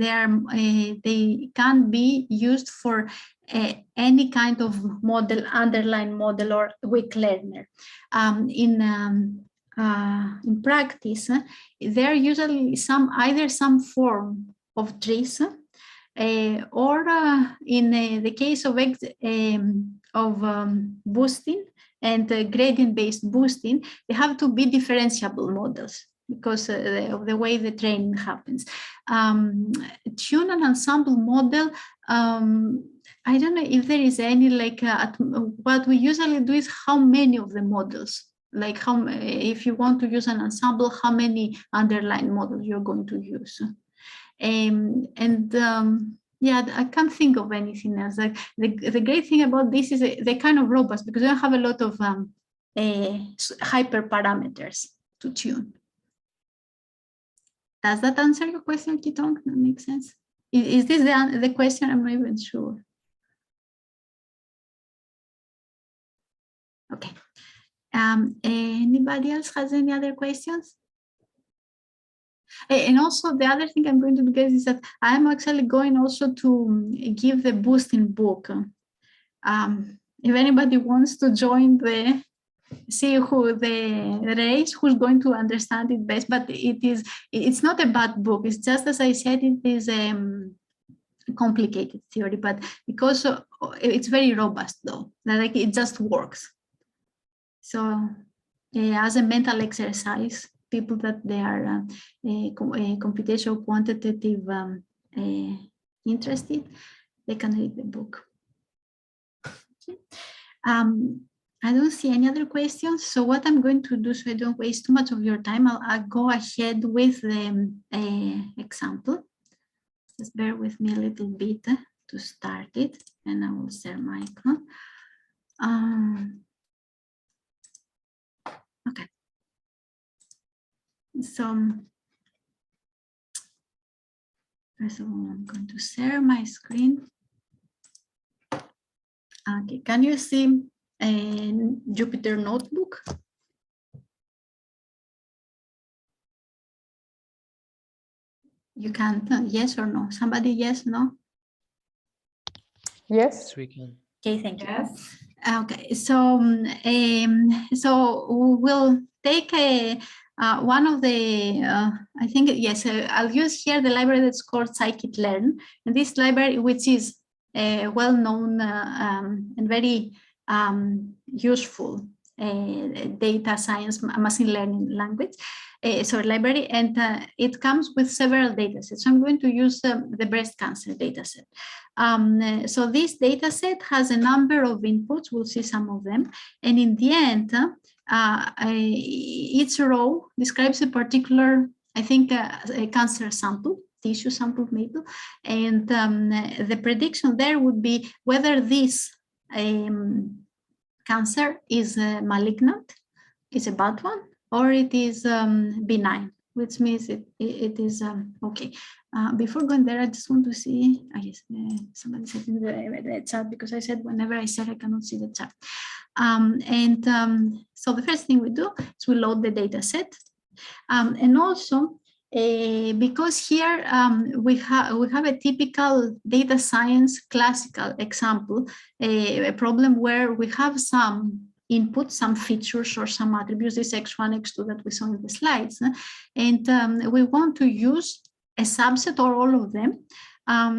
can be used for any kind of model, underlying model, or weak learner. In practice, there are usually either some form of trees, or in the case of boosting and gradient-based boosting, they have to be differentiable models because of the way the training happens. Tune an ensemble model. I don't know if there is any, like, what we usually do is how many of the models, like if you want to use an ensemble, how many underlying models you're going to use. Yeah, I can't think of anything else. Like the great thing about this is they're kind of robust because they don't have a lot of hyperparameters to tune. Does that answer your question, Kitong? That makes sense. Is this the question? I'm not even sure. Okay. Anybody else has any other questions? And also the other thing I'm going to do, guys, is that I'm actually going also to give the boosting book. If anybody wants to join see who the race, who's going to understand it best, but it's not a bad book. It's just, as I said, it is complicated theory, but because it's very robust though, like it just works. So as a mental exercise, people that they are computational quantitative interested, they can read the book. Okay. I don't see any other questions. So what I'm going to do, so I don't waste too much of your time, I'll go ahead with the example. Just bear with me a little bit to start it, and I will share my icon. Okay. So first of all, I'm going to share my screen. Okay, can you see a Jupyter notebook? You can, yes or no? Somebody, yes, no? Yes, we can. Okay, thank you. Yes. Okay, so we'll take one of the, I think, yes, I'll use here the library that's called scikit-learn. And this library, which is well-known and very useful data science, machine learning language, library, and it comes with several data sets. So I'm going to use the breast cancer data set. So this data set has a number of inputs. We'll see some of them. And in the end, each row describes a particular, I think, a cancer sample, tissue sample maybe. And the prediction there would be whether this cancer is malignant, is a bad one, or it is benign, which means it is okay. Before going there, I just want to see, yes, somebody said in the chat, because I said whenever I said I cannot see the chat. So the first thing we do is we load the data set. And also, because here we have a typical data science classical example, a problem where we have some input, some features or some attributes, this x1, x2 that we saw in the slides, and we want to use a subset or all of them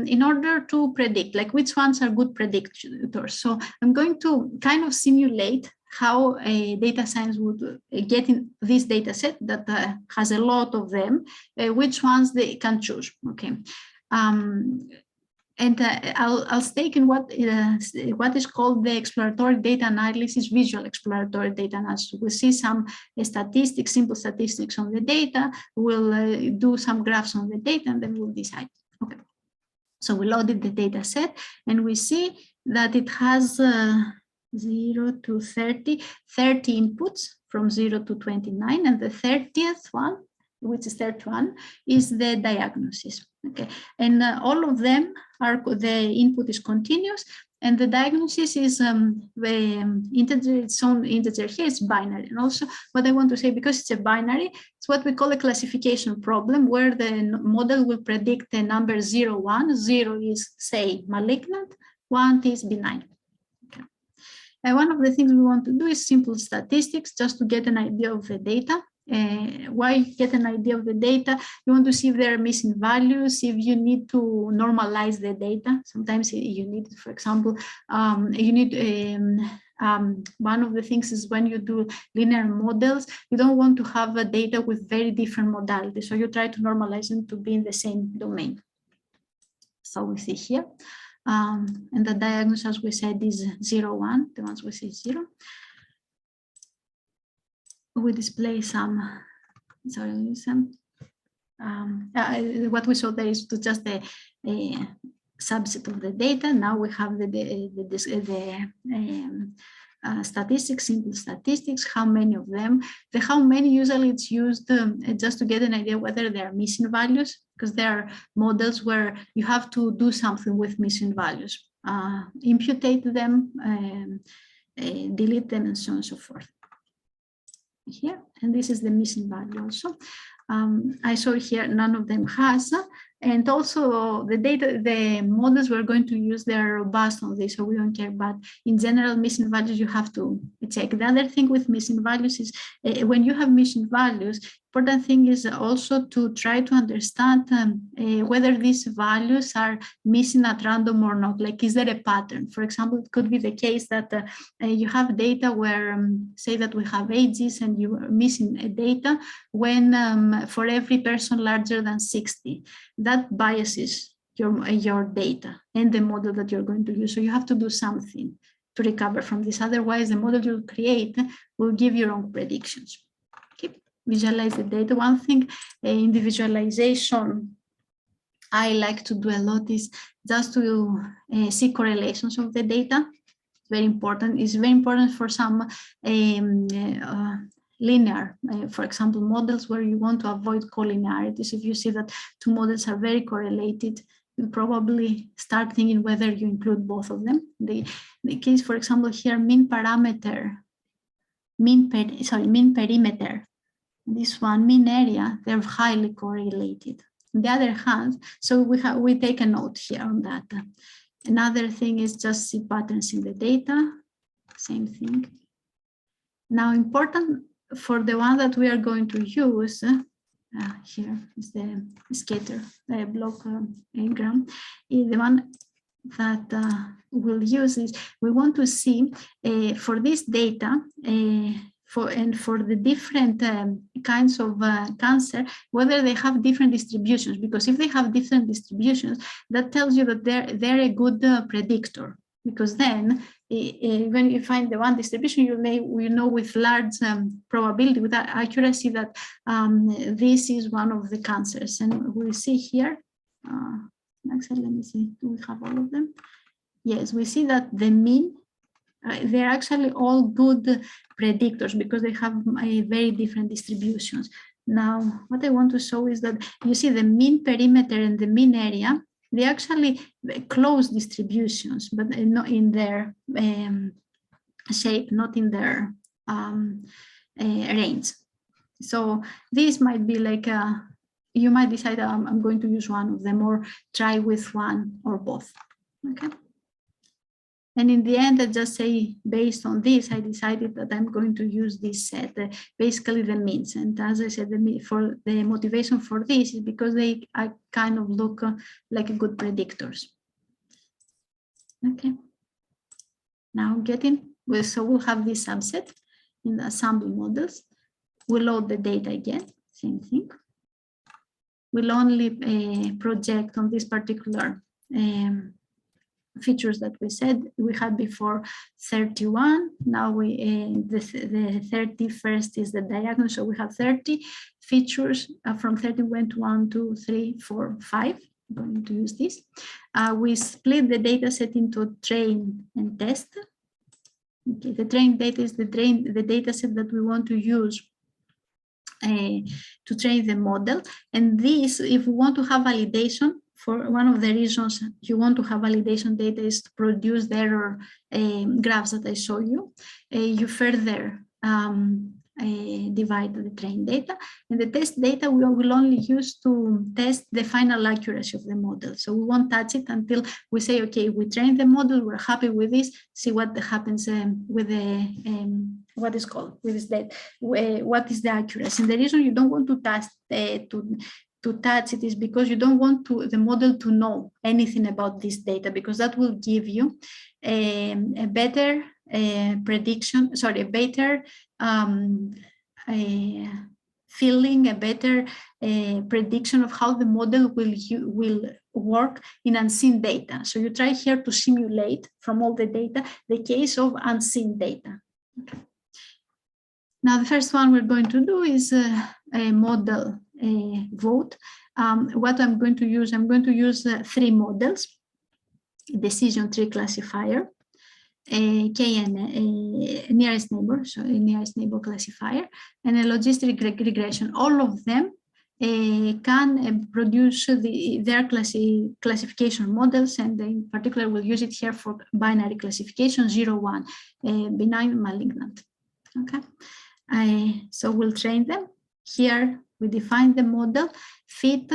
in order to predict, like which ones are good predictors. So I'm going to kind of simulate how a data science would get in this data set that has a lot of them, which ones they can choose, okay? And I'll stake in what is called the exploratory data analysis, visual exploratory data analysis. We'll see some statistics, simple statistics on the data. We'll do some graphs on the data, and then we'll decide. Okay. So we loaded the data set, and we see that it has 0 to 30 inputs from 0 to 29, and the 30th one, which is 31, is the diagnosis. Okay, and all of them are, the input is continuous, and the diagnosis is the integer, its own integer here is binary. And also what I want to say, because it's a binary, it's what we call a classification problem, where the model will predict the number 0, 1. 0 is, say, malignant, 1 is benign. Okay. And one of the things we want to do is simple statistics, just to get an idea of the data. Why get an idea of the data? You want to see if there are missing values, if you need to normalize the data. Sometimes you need, for example, you need one of the things is when you do linear models, you don't want to have a data with very different modalities. So you try to normalize them to be in the same domain. So we see here. And the diagnosis, as we said, is 0, 1, the ones we see 0. We display some, sorry, some, what we saw there is just a subset of the data. Now we have the statistics, simple statistics, how many of them, the how many usually it's used just to get an idea whether there are missing values, because there are models where you have to do something with missing values, imputate them, delete them, and so on and so forth. Here, and this is the missing value also. I saw here none of them has, and also the data, the models we're going to use, they're robust on this, so we don't care, but in general, missing values you have to check. The other thing with missing values is when you have missing values, important thing is also to try to understand whether these values are missing at random or not. Like, is there a pattern? For example, it could be the case that you have data where, say that we have ages and you are missing a data when for every person larger than 60, that biases your data and the model that you're going to use. So you have to do something to recover from this. Otherwise, the model you create will give you wrong predictions. Visualize the data. One thing in the visualization I like to do a lot is just to see correlations of the data. Very important. It's very important for some linear, for example, models where you want to avoid collinearities. If you see that two models are very correlated, you probably start thinking whether you include both of them. The case, for example, here, mean perimeter. This one, mean area, they're highly correlated. On the other hand, so we take a note here on that. Another thing is just see patterns in the data, same thing. Now, important for the one that we are going to use, here is the scatter block diagram, is the one that we'll use is, we want to see for this data, for the different kinds of cancer, whether they have different distributions, because if they have different distributions, that tells you that they're a good predictor, because then when you find the one distribution, you know with large probability, with accuracy, that this is one of the cancers. And we see here, actually, let me see, do we have all of them? Yes, we see that the mean, they're actually all good predictors because they have very different distributions. Now, what I want to show is that you see the mean perimeter and the mean area, they actually close distributions, but not in their shape, not in their range. So this might be like you might decide I'm going to use one of them or try with one or both. Okay. And in the end, I just say, based on this, I decided that I'm going to use this set, basically the means. And as I said, for the motivation for this is because they kind of look like good predictors. Okay. Now so we'll have this subset in the ensemble models. We'll load the data again, same thing. We'll only project on this particular features that we said we had before 31. Now the 31st is the diagonal, so we have 30 features. From 30 went 1, 2, 3, 4, 5. I'm going to use this. We split the data set into train and test. Okay, the train data is the data set that we want to use to train the model. And this, if we want to have validation, for one of the reasons you want to have validation data is to produce the error graphs that I show you. You further divide the train data, and the test data we will only use to test the final accuracy of the model. So we won't touch it until we say, okay, we trained the model, we're happy with this, see what happens with the what is called with this data, what is the accuracy. And the reason you don't want to test to touch it is because you don't want the model to know anything about this data, because that will give you a better prediction, sorry, a better feeling, a better prediction of how the model will work in unseen data. So you try here to simulate from all the data the case of unseen data. Okay. Now the first one we're going to do is a model vote. What I'm going to use 3 models: decision tree classifier, KN, nearest neighbor, so a nearest neighbor classifier, and a logistic regression. All of them can produce their classification models, and in particular we'll use it here for binary classification 0-1, benign, malignant. Okay, so we'll train them. Here we define the model. Fit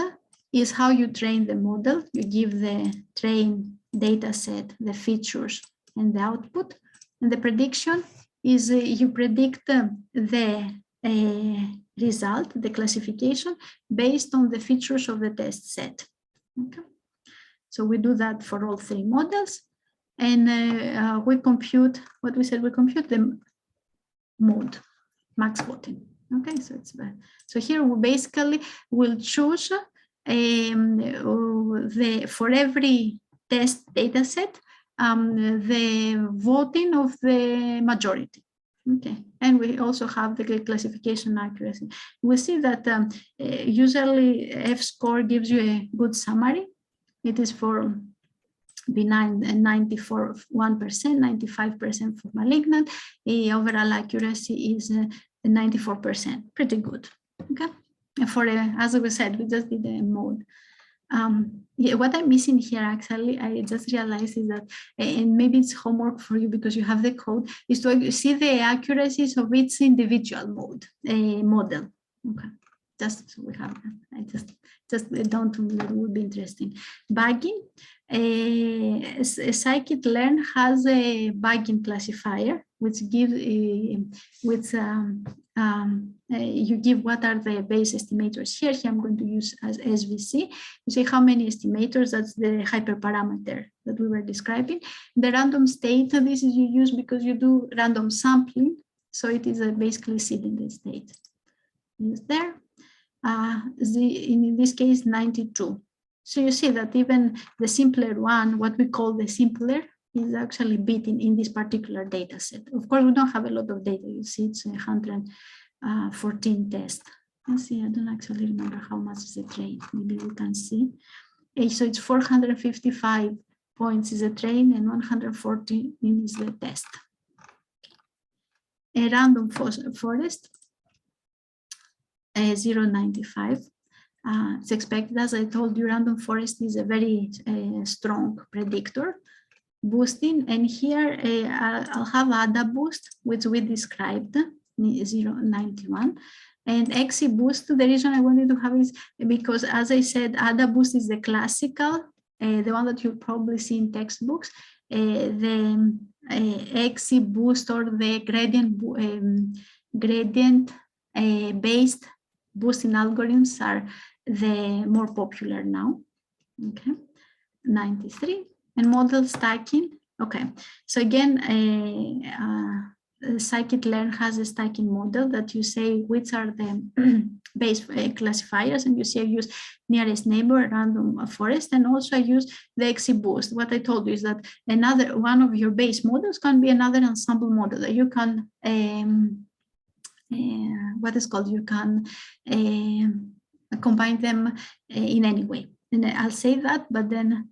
is how you train the model. You give the train data set, the features, and the output. And the prediction is you predict the result, the classification, based on the features of the test set. Okay. So we do that for all 3 models. And we compute what we said, we compute the mode, max voting. Okay, so it's bad. So here we basically will choose for every test data set, the voting of the majority. Okay, and we also have the classification accuracy. We see that usually F-score gives you a good summary. It is for benign 94%, 95% for malignant. The overall accuracy is 94%, pretty good. Okay, and for as we said, we just did a mode. Yeah, what I'm missing here, actually, I just realized is that, and maybe it's homework for you because you have the code, is to see the accuracies of each individual model. Okay, just so we have that. I just don't think it would be interesting. Bagging, scikit-learn has a bagging classifier, which gives you give what are the base estimators. Here I'm going to use as SVC. You say how many estimators, that's the hyperparameter that we were describing. The random state, this is you use because you do random sampling. So it is basically seeding the state. Is there. In this case, 92. So you see that even the simpler one, what we call the simpler, is actually beaten in this particular data set. Of course, we don't have a lot of data. You see, it's 114 tests. Let's see, I don't actually remember how much is the train. Maybe we can see. So it's 455 points is a train and 114 is the test. A random forest, 0.95. It's expected, as I told you, random forest is a very strong predictor. Boosting, and here I'll have ADA boost, which we described, 0.91. And XE boost, the reason I wanted to have is because, as I said, ADA boost is the classical, the one that you'll probably see in textbooks. the XGBoost or the gradient based boosting algorithms are the more popular now. Okay, 93. And model stacking. Okay, so again, scikit-learn has a stacking model that you say which are the base classifiers, and you say I use nearest neighbor, random forest, and also I use the XGBoost. What I told you is that another one of your base models can be another ensemble model that you can what is called, you can combine them in any way. And I'll say that, but then,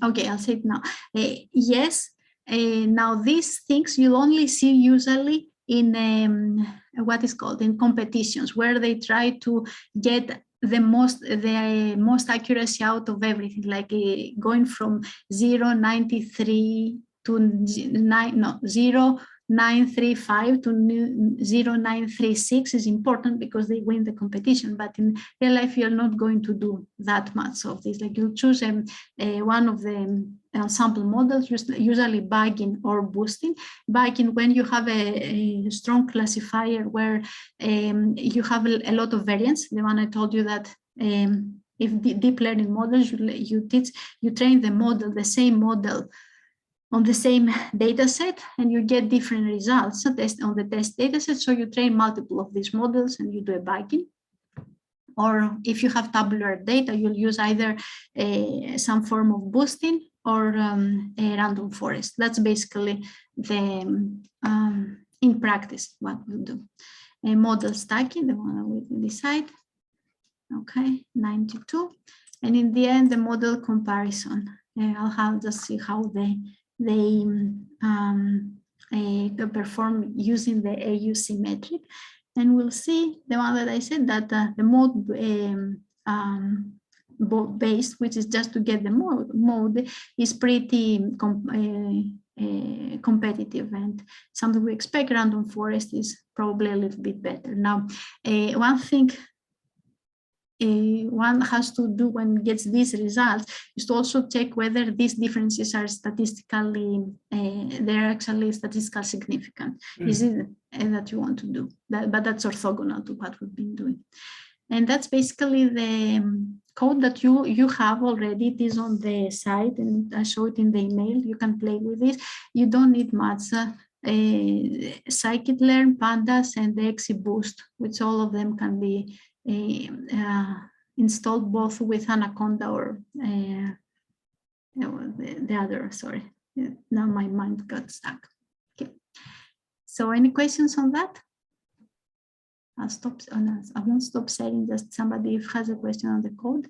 okay, I'll say it now. Yes, now these things you'll only see usually in what is called in competitions, where they try to get the most accuracy out of everything, like going from 0.93 to 0.935 to 0.936 is important because they win the competition. But in real life, you're not going to do that much of this. Like you choose one of the ensemble models, usually bagging or boosting. Bagging when you have a strong classifier where you have a lot of variance. The one I told you that if deep learning models, you train the model, the same model, on the same data set, and you get different results on the test data set. So you train multiple of these models and you do a bagging. Or if you have tabular data, you'll use either some form of boosting or a random forest. That's basically the, in practice, what we'll do. A model stacking, the one we decide. Okay, 92. And in the end, the model comparison. I'll have to see how they perform using the AUC metric, and we'll see the one that I said that the mode based, which is just to get the mode, is pretty competitive, and something we expect. Random forest is probably a little bit better. Now, one thing one has to do when gets these results is to also check whether these differences are statistically, they're actually statistically significant. Is it that you want to do that? But that's orthogonal to what we've been doing. And that's basically the code that you have already. It is on the site, and I show it in the email. You can play with this. You don't need much. Scikit-learn, pandas, and the XGBoost, which all of them can be installed both with Anaconda or the other, sorry. Now my mind got stuck. Okay. So any questions on that? I'll stop, I won't stop saying, just somebody if has a question on the code.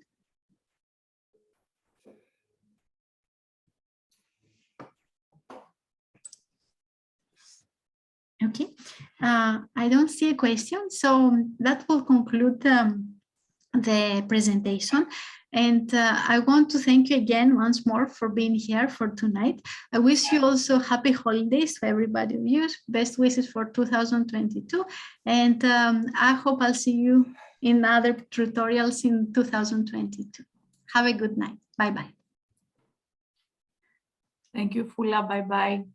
Okay, I don't see a question, so that will conclude the presentation. And I want to thank you again once more for being here for tonight. I wish you also happy holidays to everybody of you. Best wishes for 2022. And I hope I'll see you in other tutorials in 2022. Have a good night. Bye-bye. Thank you, Foula. Bye-bye.